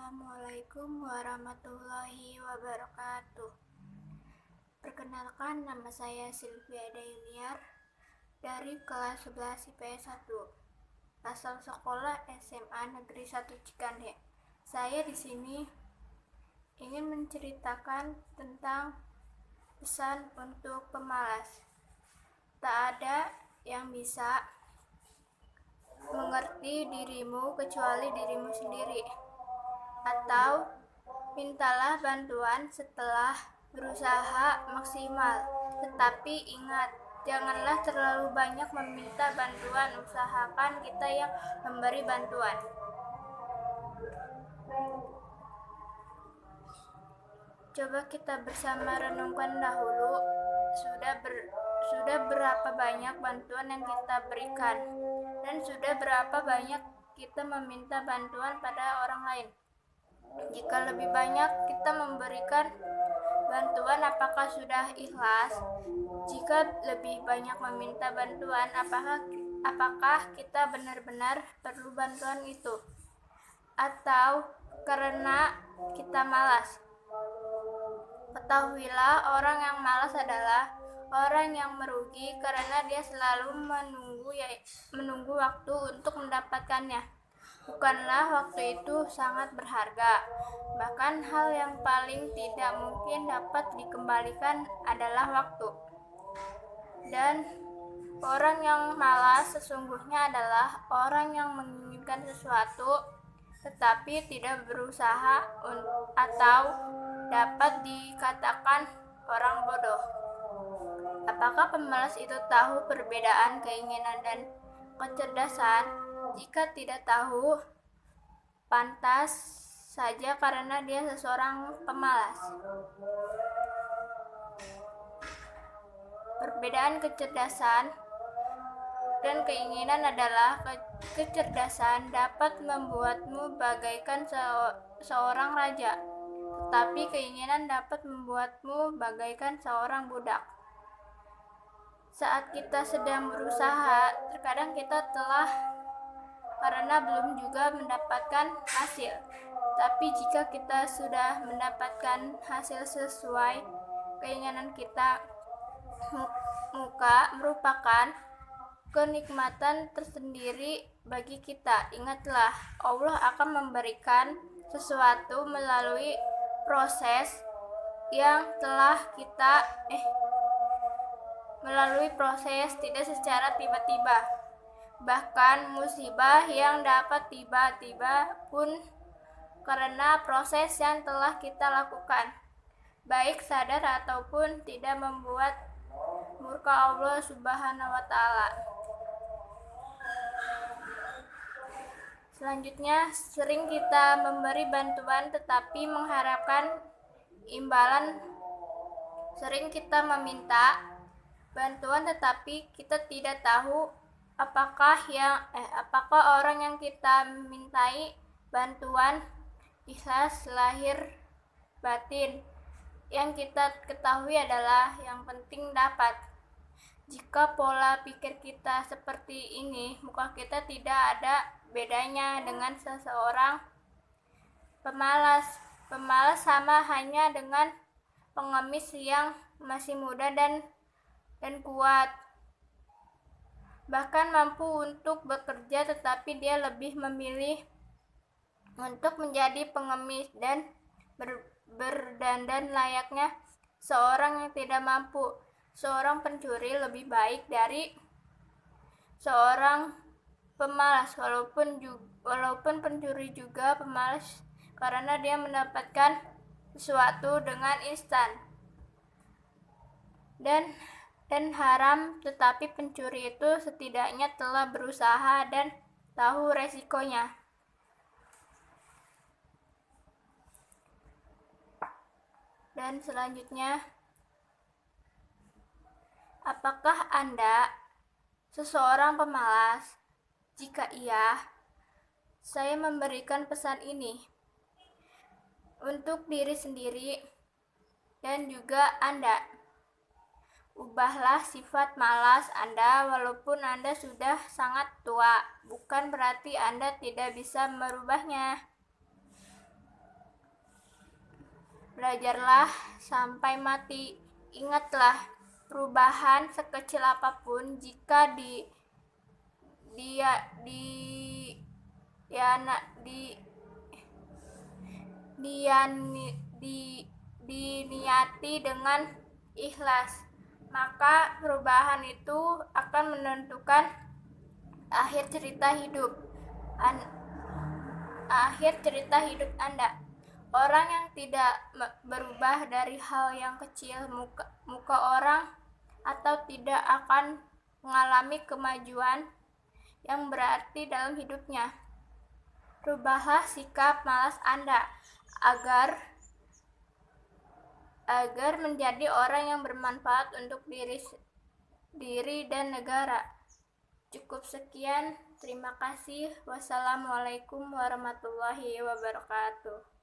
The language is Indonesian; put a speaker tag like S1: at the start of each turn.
S1: Assalamualaikum warahmatullahi wabarakatuh. Perkenalkan, nama saya Sylvia Dayuniar dari kelas 11 IPS 1, asal sekolah SMA Negeri 1 Cikande. Saya di sini ingin menceritakan tentang pesan untuk pemalas. Tak ada yang bisa mengerti dirimu kecuali dirimu sendiri. Atau mintalah bantuan setelah berusaha maksimal. Tetapi ingat, janganlah terlalu banyak meminta bantuan. Usahakan kita yang memberi bantuan. Coba kita bersama renungkan dahulu, sudah berapa banyak bantuan yang kita berikan, dan sudah berapa banyak kita meminta bantuan pada orang lain. Jika lebih banyak kita memberikan bantuan, apakah sudah ikhlas? Jika lebih banyak meminta bantuan, apakah kita benar-benar perlu bantuan itu? Atau karena kita malas? Ketahuilah, orang yang malas adalah orang yang merugi karena dia selalu menunggu waktu untuk mendapatkannya. Bukanlah waktu itu sangat berharga. Bahkan hal yang paling tidak mungkin dapat dikembalikan adalah waktu. Dan orang yang malas sesungguhnya adalah orang yang menginginkan sesuatu tetapi tidak berusaha, atau dapat dikatakan orang bodoh. Apakah pemalas itu tahu perbedaan keinginan dan kecerdasan? Jika tidak tahu, pantas saja karena dia seseorang pemalas. Perbedaan kecerdasan dan keinginan adalah kecerdasan dapat membuatmu bagaikan seorang raja, tetapi keinginan dapat membuatmu bagaikan seorang budak. Saat kita sedang berusaha, terkadang kita telah karena belum juga mendapatkan hasil. Tapi jika kita sudah mendapatkan hasil sesuai keinginan kita, merupakan kenikmatan tersendiri bagi kita. Ingatlah, Allah akan memberikan sesuatu melalui proses yang telah kita tidak secara tiba-tiba. Bahkan musibah yang dapat tiba-tiba pun karena proses yang telah kita lakukan, baik sadar ataupun tidak, membuat murka Allah Subhanahu wa Ta'ala. Selanjutnya, sering kita memberi bantuan tetapi mengharapkan imbalan. Sering kita meminta bantuan tetapi kita tidak tahu apakah orang yang kita mintai bantuan ikhlas lahir batin. Yang kita ketahui adalah yang penting dapat. Jika pola pikir kita seperti ini, maka kita tidak ada bedanya dengan seseorang pemalas. Pemalas sama hanya dengan pengemis yang masih muda dan kuat, bahkan mampu untuk bekerja, tetapi dia lebih memilih untuk menjadi pengemis dan berdandan layaknya seorang yang tidak mampu. Seorang pencuri lebih baik dari seorang pemalas, walaupun pencuri juga pemalas karena dia mendapatkan sesuatu dengan instan dan haram, tetapi pencuri itu setidaknya telah berusaha dan tahu resikonya. Dan selanjutnya, apakah Anda seseorang pemalas? Jika iya, saya memberikan pesan ini untuk diri sendiri dan juga Anda. Ubahlah sifat malas Anda walaupun Anda sudah sangat tua. Bukan berarti Anda tidak bisa merubahnya. Belajarlah sampai mati. Ingatlah, perubahan sekecil apapun jika dia di ya di diniati dengan ikhlas, maka perubahan itu akan menentukan akhir cerita hidup Anda. Orang yang tidak berubah dari hal yang kecil, muka orang, atau tidak akan mengalami kemajuan yang berarti dalam hidupnya. Rubahlah sikap malas Anda agar menjadi orang yang bermanfaat untuk diri dan negara. Cukup sekian, terima kasih. Wassalamualaikum warahmatullahi wabarakatuh.